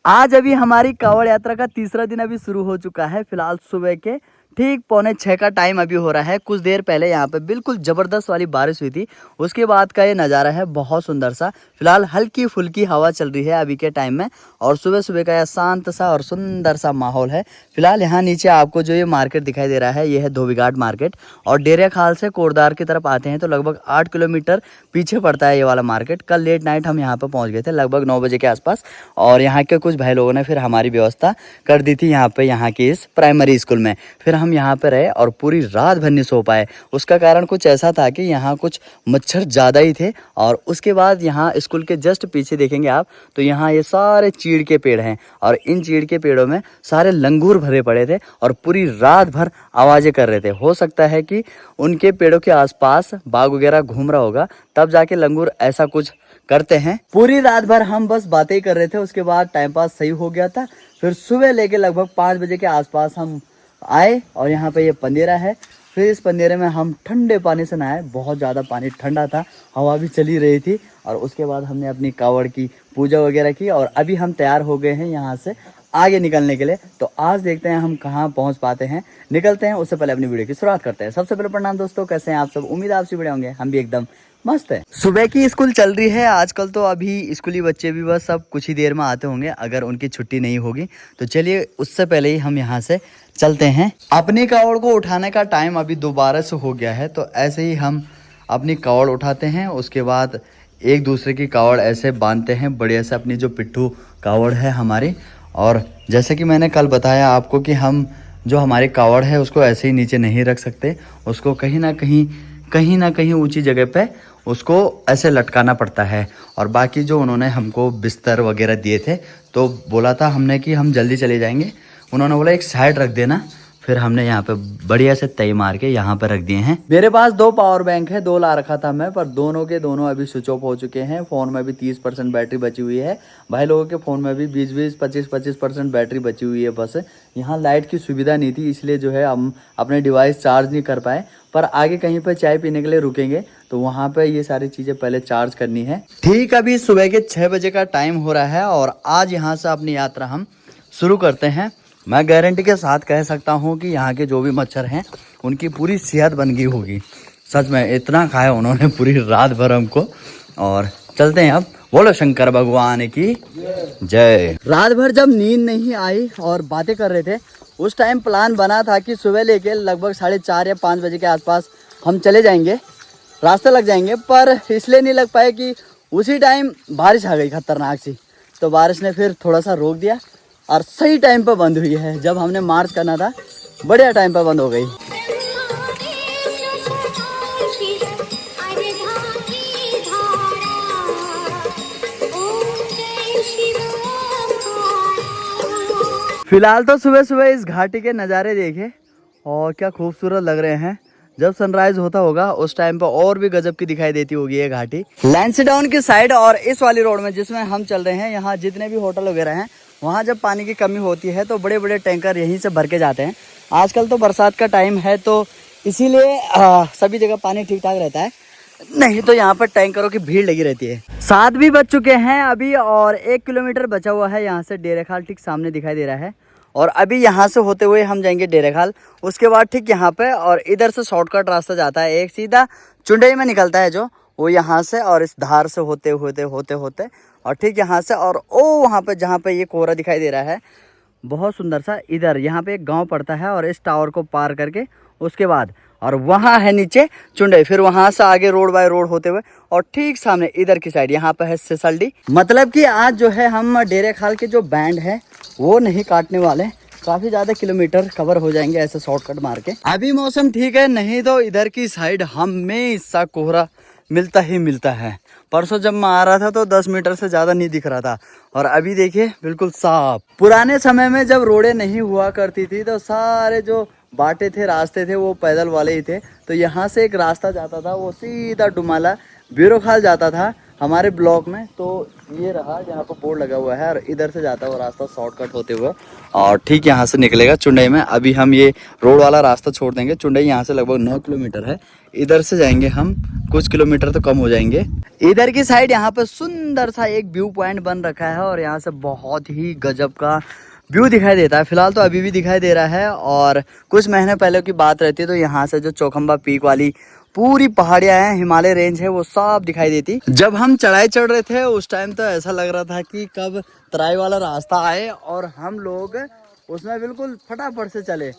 आज अभी हमारी कांवड़ यात्रा का तीसरा दिन अभी शुरू हो चुका है। फिलहाल सुबह के ठीक 5:45 का टाइम अभी हो रहा है। कुछ देर पहले यहाँ पे बिल्कुल जबरदस्त वाली बारिश हुई थी। उसके बाद का ये नज़ारा है बहुत सुंदर सा। फिलहाल हल्की फुल्की हवा चल रही है अभी के टाइम में और सुबह सुबह का यह शांत सा और सुंदर सा माहौल है। फिलहाल यहाँ नीचे आपको जो ये मार्केट दिखाई दे रहा है ये है धोबीघाट मार्केट और डेरिया खाल से कोटद्वार की तरफ आते हैं तो लगभग 8 किलोमीटर पीछे पड़ता है ये वाला मार्केट। कल लेट नाइट हम यहाँ पर पहुँच गए थे लगभग 9 बजे के आसपास और यहाँ के कुछ भाई लोगों ने फिर हमारी व्यवस्था कर दी थी यहाँ पे यहाँ की इस प्राइमरी स्कूल में। फिर हम यहाँ पे रहे और पूरी रात भर नहीं सो पाए। उसका कारण कुछ ऐसा था कि यहाँ कुछ मच्छर ज़्यादा ही थे और उसके बाद यहाँ स्कूल के जस्ट पीछे देखेंगे आप तो यहाँ ये सारे चीड़ के पेड़ हैं और इन चीड़ के पेड़ों में सारे लंगूर भरे पड़े थे और पूरी रात भर आवाज़ें कर रहे थे। हो सकता है कि उनके पेड़ों के आसपास बाघ वगैरह घूम रहा होगा तब जाके लंगूर ऐसा कुछ करते हैं। पूरी रात भर हम बस बातें ही कर रहे थे। उसके बाद टाइम पास सही हो गया था। फिर सुबह लेके लगभग 5 बजे के आसपास हम आए और यहाँ पे ये पंदेरा है। फिर इस पंदेरे में हम ठंडे पानी से नहाए। बहुत ज़्यादा पानी ठंडा था, हवा भी चली रही थी और उसके बाद हमने अपनी कावड़ की पूजा वगैरह की और अभी हम तैयार हो गए हैं यहाँ से आगे निकलने के लिए। तो आज देखते हैं हम कहाँ पहुँच पाते हैं। निकलते हैं उससे पहले अपनी वीडियो की शुरुआत करते हैं। सबसे पहले प्रणाम दोस्तों, कैसे हैं आप सब? उम्मीद आपसे बड़े होंगे, हम भी एकदम मस्त है। सुबह की स्कूल चल रही है आजकल तो अभी स्कूली बच्चे भी बस अब कुछ ही देर में आते होंगे अगर उनकी छुट्टी नहीं होगी तो चलिए उससे पहले ही हम यहाँ से चलते हैं। अपनी कावड़ को उठाने का टाइम अभी दोबारा से हो गया है तो ऐसे ही हम अपनी कावड़ उठाते हैं। उसके बाद एक दूसरे की कावड़ ऐसे बांधते हैं बढ़िया से, अपनी जो पिट्ठू कावड़ है हमारी। और जैसे कि मैंने कल बताया आपको कि हम जो हमारी कावड़ है उसको ऐसे ही नीचे नहीं रख सकते, उसको कहीं ना कहीं ऊंची जगह पे उसको ऐसे लटकाना पड़ता है। और बाकी जो उन्होंने हमको बिस्तर वगैरह दिए थे तो बोला था हमने कि हम जल्दी चले जाएंगे, उन्होंने बोला एक साइड रख देना। फिर हमने यहाँ पे बढ़िया से तय मार के यहाँ पे रख दिए हैं। मेरे पास 2 पावर बैंक है, 2 ला रखा था मैं, पर दोनों के दोनों अभी स्विच ऑफ हो चुके हैं। फ़ोन में भी 30% बैटरी बची हुई है, भाई लोगों के फ़ोन में भी 20-20 25% बैटरी बची हुई है। बस यहाँ लाइट की सुविधा नहीं थी इसलिए जो है हम अपने डिवाइस चार्ज नहीं कर पाए, पर आगे कहीं पर चाय पीने के लिए रुकेंगे तो वहाँ पे ये सारी चीज़ें पहले चार्ज करनी है। ठीक अभी सुबह के 6 बजे का टाइम हो रहा है और आज यहाँ से अपनी यात्रा हम शुरू करते हैं। मैं गारंटी के साथ कह सकता हूँ कि यहाँ के जो भी मच्छर हैं उनकी पूरी सेहत बन गई होगी। सच में इतना खाया उन्होंने पूरी रात भर हमको। और चलते हैं अब, बोलो शंकर भगवान की जय। रात भर जब नींद नहीं आई और बातें कर रहे थे उस टाइम प्लान बना था कि सुबह लेके लगभग 4:30 या 5 बजे के आसपास हम चले जाएंगे, रास्ते लग जाएंगे, पर इसलिए नहीं लग पाए कि उसी टाइम बारिश आ गई खतरनाक सी। तो बारिश ने फिर थोड़ा सा रोक दिया और सही टाइम पर बंद हुई है। जब हमने मार्च करना था बढ़िया टाइम पर बंद हो गई। फिलहाल तो सुबह सुबह इस घाटी के नज़ारे देखे और क्या खूबसूरत लग रहे हैं। जब सनराइज होता होगा उस टाइम पर और भी गजब की दिखाई देती होगी ये घाटी। लैंसडाउन की साइड और इस वाली रोड में जिसमें हम चल रहे हैं यहाँ जितने भी होटल वगैरह हैं वहाँ जब पानी की कमी होती है तो बड़े बड़े टैंकर यहीं से भर के जाते हैं। आजकल तो बरसात का टाइम है तो इसीलिए सभी जगह पानी ठीक ठाक रहता है, नहीं तो यहाँ पर टैंकरों की भीड़ लगी रहती है। 7 भी बज चुके हैं अभी और 1 किलोमीटर बचा हुआ है यहाँ से। डेरेखाल ठीक सामने दिखाई दे रहा है और अभी यहाँ से होते हुए हम जाएंगे डेरेखाल। उसके बाद ठीक यहाँ पे और इधर से शॉर्टकट रास्ता जाता है, एक सीधा चुंडई में निकलता है जो वो यहाँ से और इस धार से होते होते और ठीक यहाँ से और ओ वहाँ पे जहाँ पे ये कोहरा दिखाई दे रहा है बहुत सुंदर सा, इधर यहाँ पे एक गांव पड़ता है और इस टावर को पार करके उसके बाद और वहाँ है नीचे चुंडई। फिर वहाँ से आगे रोड बाय रोड होते हुए और ठीक सामने इधर की साइड यहाँ पे है सिसलडी। मतलब कि आज जो है हम डेरेखाल के जो बैंड है वो नहीं काटने वाले, काफ़ी ज़्यादा किलोमीटर कवर हो जाएंगे ऐसे शॉर्टकट मार के। अभी मौसम ठीक है, नहीं तो इधर की साइड हमेशा कोहरा मिलता ही मिलता है। परसों जब मैं आ रहा था तो 10 मीटर से ज़्यादा नहीं दिख रहा था और अभी देखिए बिल्कुल साफ। पुराने समय में जब रोडें नहीं हुआ करती थी तो सारे जो बाटे थे रास्ते थे वो पैदल वाले ही थे। तो यहाँ से एक रास्ता जाता था वो सीधा डुमाला बीरोखाल जाता था हमारे ब्लॉक में। तो ये रहा, यहाँ पर बोर्ड लगा हुआ है और इधर से जाता हुआ रास्ता शॉर्टकट होते हुए और ठीक यहाँ से निकलेगा चुंडई में। अभी हम ये रोड वाला रास्ता छोड़ देंगे। चुंडई यहाँ से लगभग 9 किलोमीटर है। इधर से जाएंगे हम, कुछ किलोमीटर तो कम हो जाएंगे। इधर की साइड यहाँ पर सुंदर सा एक व्यू पॉइंट बन रखा है और यहाँ से बहुत ही गजब का व्यू दिखाई देता है। फिलहाल तो अभी भी दिखाई दे रहा है और कुछ महीने पहले की बात रहती तो यहाँ से जो चौखंबा पीक वाली पूरी पहाड़ियां हैं, हिमालय रेंज है, वो सब दिखाई देती। जब हम चढ़ाई चढ़ रहे थे उस टाइम तो ऐसा लग रहा था कि कब तराई वाला रास्ता आए और हम लोग उसमें बिल्कुल फटाफट से चले।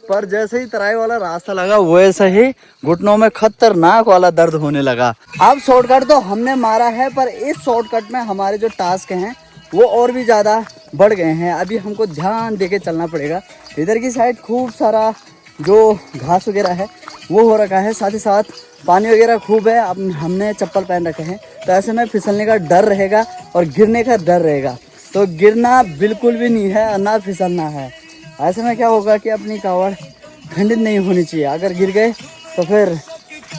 पर जैसे ही तराई वाला रास्ता लगा वैसे ही घुटनों में खतरनाक वाला दर्द होने लगा। अब शॉर्टकट तो हमने मारा है, पर इस शॉर्टकट में हमारे जो टास्क हैं वो और भी ज़्यादा बढ़ गए हैं। अभी हमको ध्यान देके चलना पड़ेगा। इधर की साइड खूब सारा जो घास वगैरह है वो हो रखा है, साथ ही साथ पानी वगैरह खूब है। अब हमने चप्पल पहन रखे हैं तो ऐसे में फिसलने का डर रहेगा और गिरने का डर रहेगा। तो गिरना बिल्कुल भी नहीं है और ना फिसलना है। ऐसे में क्या होगा कि अपनी कावड़ खंडित नहीं होनी चाहिए। अगर गिर गए तो फिर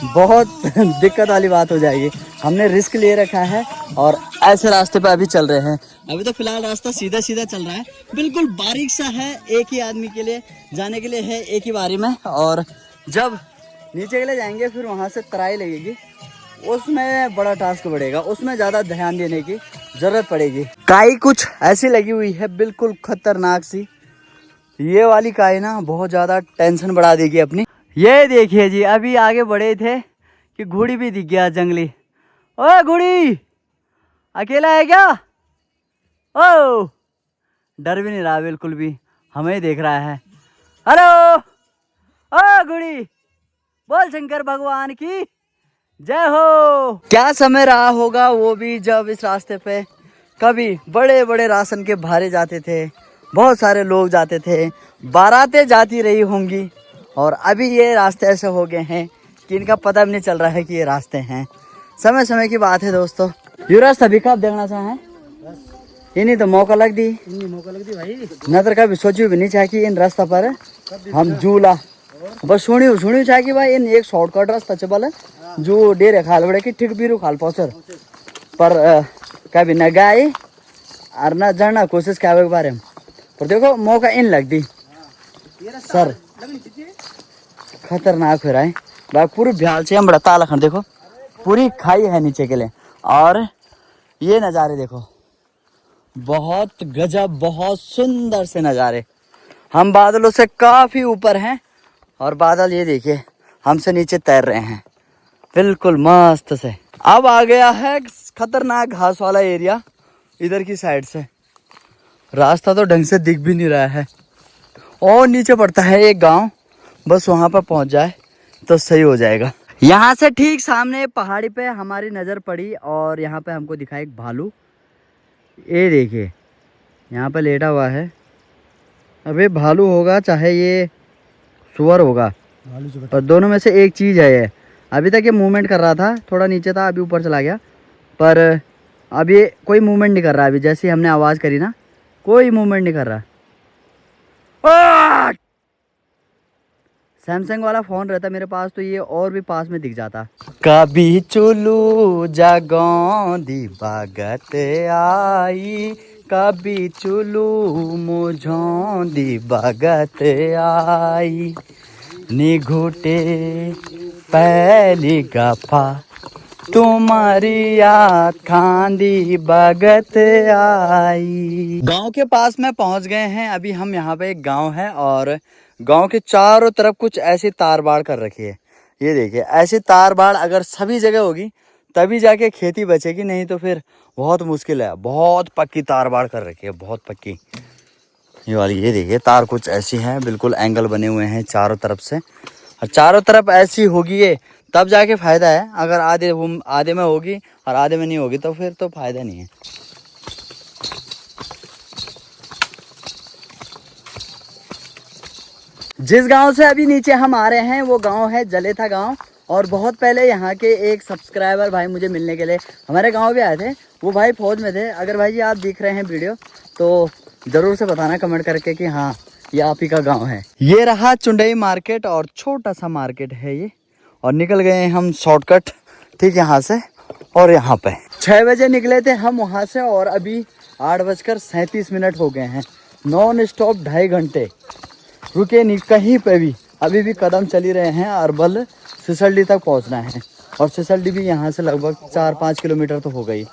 बहुत दिक्कत वाली बात हो जाएगी। हमने रिस्क ले रखा है और ऐसे रास्ते पे अभी चल रहे हैं। अभी तो फिलहाल रास्ता सीधा सीधा चल रहा है, बिल्कुल बारीक सा है, एक ही आदमी के लिए जाने के लिए है, एक ही बारी में। और जब नीचे के लिए जाएंगे फिर वहाँ से तराई लगेगी, उसमें बड़ा टास्क बढ़ेगा, उसमें ज़्यादा ध्यान देने की ज़रूरत पड़ेगी। काई कुछ ऐसी लगी हुई है बिल्कुल खतरनाक सी। ये वाली काई ना बहुत ज़्यादा टेंशन बढ़ा देगी अपनी। ये देखिए जी, अभी आगे बढ़े थे कि घोड़ी भी दिख गया जंगली। ओ घोड़ी, अकेला है क्या? ओ, डर भी नहीं रहा बिल्कुल भी, हमें ही देख रहा है। हेलो ओ घोड़ी, बोल शंकर भगवान की जय हो। क्या समय रहा होगा वो भी, जब इस रास्ते पे कभी बड़े बड़े राशन के भारे जाते थे, बहुत सारे लोग जाते थे, बारातें जाती रही होंगी। और अभी ये रास्ते ऐसे हो गए हैं कि इनका पता भी नहीं चल रहा है कि ये रास्ते हैं। समय समय की बात है दोस्तों। युवराज सभी का आप देखना चाहें इन्हीं तो मौका लग दी भाई। नजर का भी सोची भी नहीं चाहे कि इन रास्ता पर हम झूला बस सुनी चाहे कि भाई इन एक शॉर्टकट रास्ता चबल जो डेरे खाल बड़े की ठीक बीरू खाल पहुंचर। पर कभी न गए और न जानना कोशिश क्या के बारे में। पर देखो मौका इन लग दी सर, खतरनाक हो रहा है भाई। पूरी भ्याल से हम बड़ा ताला खन देखो, पूरी खाई है नीचे के लिए। और ये नज़ारे देखो, बहुत गजब, बहुत सुंदर से नज़ारे। हम बादलों से काफ़ी ऊपर हैं और बादल ये देखिए हमसे नीचे तैर रहे हैं बिल्कुल मस्त से। अब आ गया है खतरनाक घास वाला एरिया। इधर की साइड से रास्ता तो ढंग से दिख भी नहीं रहा है और नीचे पड़ता है एक गांव, बस वहां पर पहुंच जाए तो सही हो जाएगा। यहाँ से ठीक सामने पहाड़ी पे हमारी नज़र पड़ी और यहाँ पे हमको दिखा एक भालू। ये देखिए यहाँ पे लेटा हुआ है। अबे भालू होगा चाहे ये सुअर होगा, और दोनों में से एक चीज़ है ये। अभी तक ये मूवमेंट कर रहा था, थोड़ा नीचे था, अभी ऊपर चला गया। पर अब ये कोई मूवमेंट नहीं कर रहा। अभी जैसे ही हमने आवाज़ करी ना, कोई मूवमेंट नहीं कर रहा। सैमसंग वाला फ़ोन रहता मेरे पास तो ये और भी पास में दिख जाता। कभी चुलू जागौंदी बागत आई, कभी चुलू मुझौंदी बागत आई, निघुटे पहली गफा तुम्हारी याद खांदी बगत आई। गांव के पास में पहुंच गए हैं। अभी हम यहाँ पे एक गांव है और गांव के चारों तरफ कुछ ऐसी तार बाड़ कर रखी है। ये देखिए ऐसी तार बाड़ अगर सभी जगह होगी तभी जाके खेती बचेगी, नहीं तो फिर बहुत मुश्किल है। बहुत पक्की तार बाड़ कर रखी है, बहुत पक्की ये वाली। ये देखिए तार कुछ ऐसी हैं, बिल्कुल एंगल बने हुए हैं चारों तरफ से, और चारों तरफ ऐसी होगी ये तब जाके फ़ायदा है। अगर आधे में होगी और आधे में नहीं होगी तो फिर तो फ़ायदा नहीं है। जिस गांव से अभी नीचे हम आ रहे हैं वो गांव है जलेथा गांव। और बहुत पहले यहाँ के एक सब्सक्राइबर भाई मुझे मिलने के लिए हमारे गांव भी आए थे। वो भाई फौज में थे। अगर भाई जी आप देख रहे हैं वीडियो तो ज़रूर से बताना कमेंट करके कि हाँ ये आप ही का गांव है। ये रहा चुंडई मार्केट और छोटा सा मार्केट है ये। और निकल गए हम शॉर्टकट ठीक यहाँ से और यहाँ पे 6 बजे निकले थे हम वहाँ से और अभी 8:37 हो गए हैं। नॉन स्टॉप 2.5 घंटे रुके नहीं कहीं पे भी। अभी भी कदम चली रहे हैं। अरबल सिसलडी तक पहुँचना है और सिसलडी भी यहाँ से लगभग 4-5 किलोमीटर तो हो गई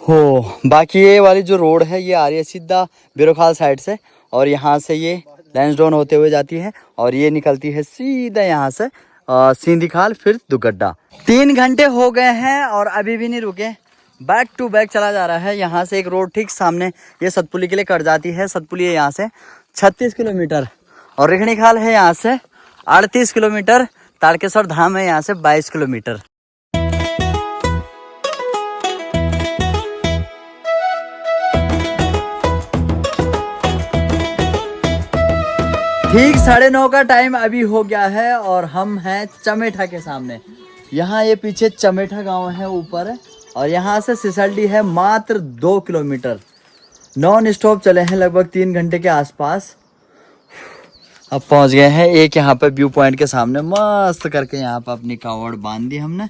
हो। बाकी ये वाली जो रोड है ये आ रही है सीधा बिरोखाल साइड से और यहाँ से ये लैंसडाउन होते हुए जाती है और ये निकलती है सीधा यहाँ से सींधी खाल फिर दुगड्डा। 3 घंटे हो गए हैं और अभी भी नहीं रुके। बैक टू बैक चला जा रहा है। यहाँ से एक रोड ठीक सामने ये सतपुली के लिए कट जाती है। सतपुली है यहाँ से 36 किलोमीटर और रिखणी खाल है यहाँ से 38 किलोमीटर। तारकेश्वर धाम है यहाँ से 22 किलोमीटर। ठीक 9:30 का टाइम अभी हो गया है और हम हैं चमेठा के सामने। यहाँ ये पीछे चमेठा गांव है ऊपर और यहाँ से सिसलडी है मात्र 2 किलोमीटर। नॉन स्टॉप चले हैं लगभग 3 घंटे के आसपास। अब पहुँच गए हैं एक यहाँ पे व्यू पॉइंट के सामने। मस्त करके यहाँ पे अपनी कावड़ बांध दी हमने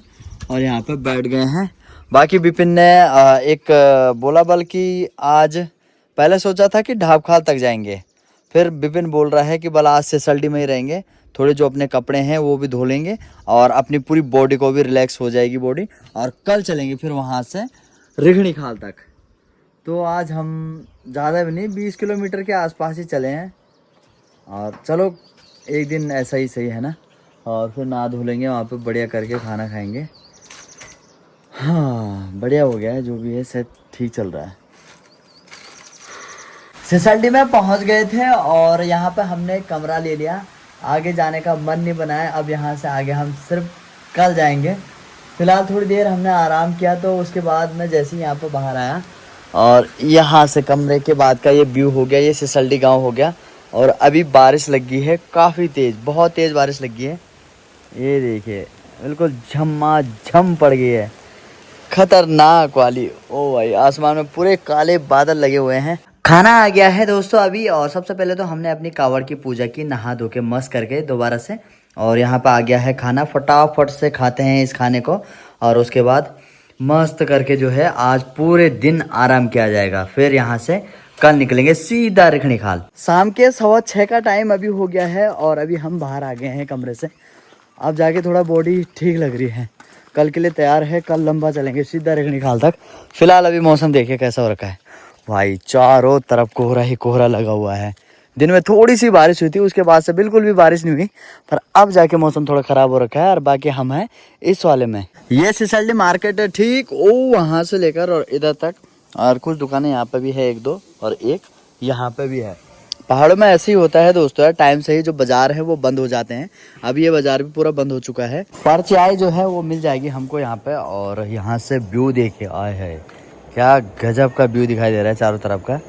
और यहाँ पे बैठ गए हैं। बाकी विपिन ने एक बोला बल्कि आज पहले सोचा था कि ढाबखाल तक जाएंगे, फिर विपिन बोल रहा है कि भला आज सिसलडी में ही रहेंगे, थोड़े जो अपने कपड़े हैं वो भी धो लेंगे और अपनी पूरी बॉडी को भी रिलैक्स हो जाएगी बॉडी और कल चलेंगे फिर वहाँ से रिखणी खाल तक। तो आज हम ज़्यादा भी नहीं 20 किलोमीटर के आसपास ही चले हैं और चलो एक दिन ऐसा ही सही है ना। और फिर नहा धो लेंगे वहाँ पे बढ़िया करके खाना खाएंगे। हाँ बढ़िया हो गया है जो भी है सब ठीक चल रहा है। सिसलडी में पहुंच गए थे और यहाँ पे हमने कमरा ले लिया। आगे जाने का मन नहीं बनाया। अब यहाँ से आगे हम सिर्फ कल जाएंगे। फिलहाल थोड़ी देर हमने आराम किया तो उसके बाद मैं जैसे ही यहाँ पे बाहर आया और यहाँ से कमरे के बाद का ये व्यू हो गया। ये सिसलडी गांव हो गया और अभी बारिश लगी है काफ़ी तेज़, बहुत तेज़ बारिश लगी है। ये देखिए बिल्कुल झमाझम पड़ गई है, खतरनाक वाली। ओ भाई आसमान में पूरे काले बादल लगे हुए हैं। खाना आ गया है दोस्तों अभी और सबसे पहले तो हमने अपनी कावड़ की पूजा की नहा धो के मस्त करके दोबारा से। और यहाँ पे आ गया है खाना। फटाफट से खाते हैं इस खाने को और उसके बाद मस्त करके जो है आज पूरे दिन आराम किया जाएगा। फिर यहाँ से कल निकलेंगे सीधा रिखणी खाल। शाम के 6:15 का टाइम अभी हो गया है और अभी हम बाहर आ गए हैं कमरे से। अब जाके थोड़ा बॉडी ठीक लग रही है, कल के लिए तैयार है। कल लंबा चलेंगे सीधा रिखणी खाल तक। फिलहाल अभी मौसम देखिए कैसा हो रखा है भाई, चारों तरफ कोहरा ही कोहरा लगा हुआ है। दिन में थोड़ी सी बारिश हुई थी, उसके बाद से बिल्कुल भी बारिश नहीं हुई, पर अब जाके मौसम थोड़ा ख़राब हो रखा है। और बाकी हम हैं इस वाले में। ये सिसलडी मार्केट है ठीक ओ वहाँ से लेकर और इधर तक, और कुछ दुकानें यहाँ पे भी है 1-2 और एक यहाँ पे भी है। पहाड़ों में ऐसे ही होता है दोस्तों यार, टाइम से ही जो बाजार है वो बंद हो जाते हैं। अब ये बाजार भी पूरा बंद हो चुका है। पर चाय जो है वो मिल जाएगी हमको यहाँ पे। और यहाँ से व्यू देखिए, आए है क्या गजब का व्यू दिखाई दे रहा है चारों तरफ का।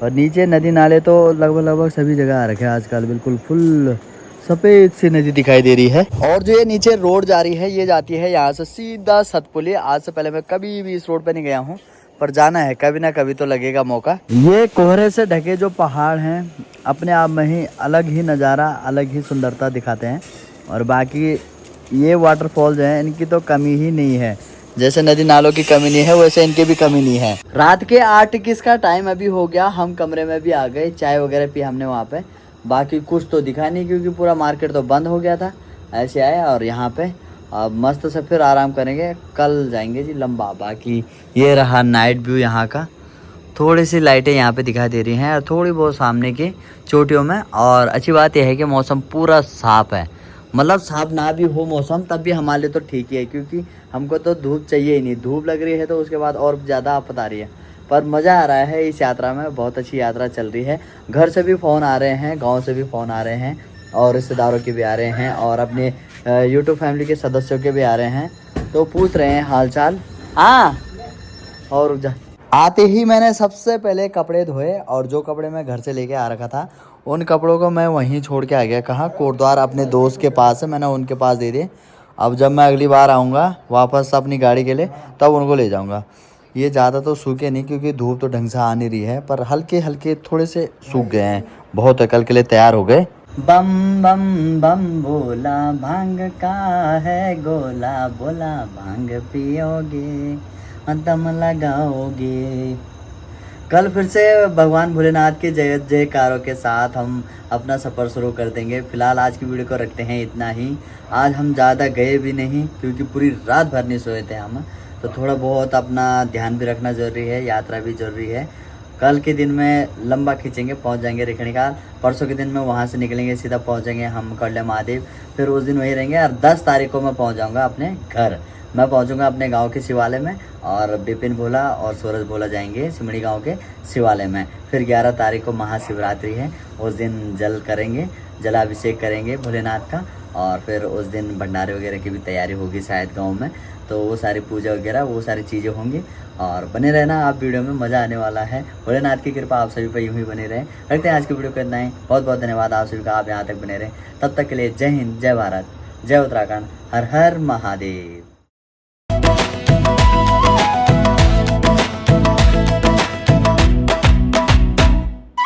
और नीचे नदी नाले तो लगभग सभी जगह आ रखे हैं आजकल, बिल्कुल फुल सफ़ेद सी नदी दिखाई दे रही है। और जो ये नीचे रोड जा रही है ये जाती है यहाँ से सीधा सतपुली। आज से पहले मैं कभी भी इस रोड पे नहीं गया हूँ, पर जाना है, कभी ना कभी तो लगेगा मौका। ये कोहरे से ढके जो पहाड़ हैं अपने आप में ही अलग ही नज़ारा, अलग ही सुंदरता दिखाते हैं। और बाकी ये वाटरफॉल्स हैं इनकी तो कमी ही नहीं है। जैसे नदी नालों की कमी नहीं है वैसे इनकी भी कमी नहीं है। रात के 8:21 का टाइम अभी हो गया। हम कमरे में भी आ गए, चाय वगैरह पी हमने वहाँ पे। बाकी कुछ तो दिखा नहीं क्योंकि पूरा मार्केट तो बंद हो गया था। ऐसे आए और यहाँ पे अब मस्त से फिर आराम करेंगे, कल जाएंगे जी लंबा। बाकी ये रहा नाइट व्यू यहाँ का। थोड़ी सी लाइटें यहाँ पे दिखाई दे रही हैं और थोड़ी बहुत सामने की चोटियों में। और अच्छी बात यह है कि मौसम पूरा साफ है, मतलब साफ ना भी हो मौसम तब भी हमारे लिए तो ठीक ही है, क्योंकि हमको तो धूप चाहिए ही नहीं। धूप लग रही है तो उसके बाद और ज़्यादा आफत आ रही है। पर मज़ा आ रहा है इस यात्रा में, बहुत अच्छी यात्रा चल रही है। घर से भी फ़ोन आ रहे हैं, गांव से भी फ़ोन आ रहे हैं और रिश्तेदारों के भी आ रहे हैं और अपने यूट्यूब फैमिली के सदस्यों के भी आ रहे हैं, तो पूछ रहे हैं हाल चाल। हाँ, और आते ही मैंने सबसे पहले कपड़े धोए और जो कपड़े मैं घर से लेके आ रखा था उन कपड़ों को मैं वहीं छोड़ के आ गया। कहाँ, कोटद्वार अपने दोस्त के पास है, मैंने उनके पास दे दिए। अब जब मैं अगली बार आऊँगा वापस अपनी गाड़ी के लिए तब उनको ले जाऊँगा। ये ज़्यादा तो सूखे नहीं क्योंकि धूप तो ढंग से आ नहीं रही है, पर हल्के हल्के थोड़े से सूख गए हैं, बहुत कल के लिए तैयार हो गए। बम बम बम बोला भांग का है गोला, बोला भांग पियोगे, दम लगाओगे। कल फिर से भगवान भोलेनाथ के जय जयकारों के साथ हम अपना सफ़र शुरू कर देंगे। फिलहाल आज की वीडियो को रखते हैं इतना ही। आज हम ज़्यादा गए भी नहीं क्योंकि पूरी रात भर नहीं सोए थे हम, तो थोड़ा बहुत अपना ध्यान भी रखना ज़रूरी है, यात्रा भी ज़रूरी है। कल के दिन में लंबा खींचेंगे, पहुंच जाएंगे रेखणीकाल। परसों के दिन में वहां से निकलेंगे, सीधा पहुंचेंगे हम कौल्या महादेव। फिर उस दिन वहीं रहेंगे और 10 तारीख को मैं पहुंच जाऊंगा अपने घर। मैं पहुंचूंगा अपने गांव के शिवालय में और विपिन भोला और सूरज भोला जाएंगे सिमड़ी गांव के शिवालय में। फिर 11 तारीख को महाशिवरात्रि है, उस दिन जल करेंगे, जलाभिषेक करेंगे भोलेनाथ का। और फिर उस दिन भंडारे वगैरह की भी तैयारी होगी शायद गाँव में, तो वो सारी पूजा वगैरह वो सारी चीज़ें होंगी। और बने रहना आप वीडियो में, मज़ा आने वाला है। भोलेनाथ की कृपा आप सभी पर यूं ही बने रहे। रखते हैं आज की वीडियो को इतना ही। बहुत बहुत धन्यवाद आप सभी का, आप यहाँ तक बने रहे। तब तक के लिए जय हिंद, जय भारत, जय उत्तराखंड, हर हर महादेव।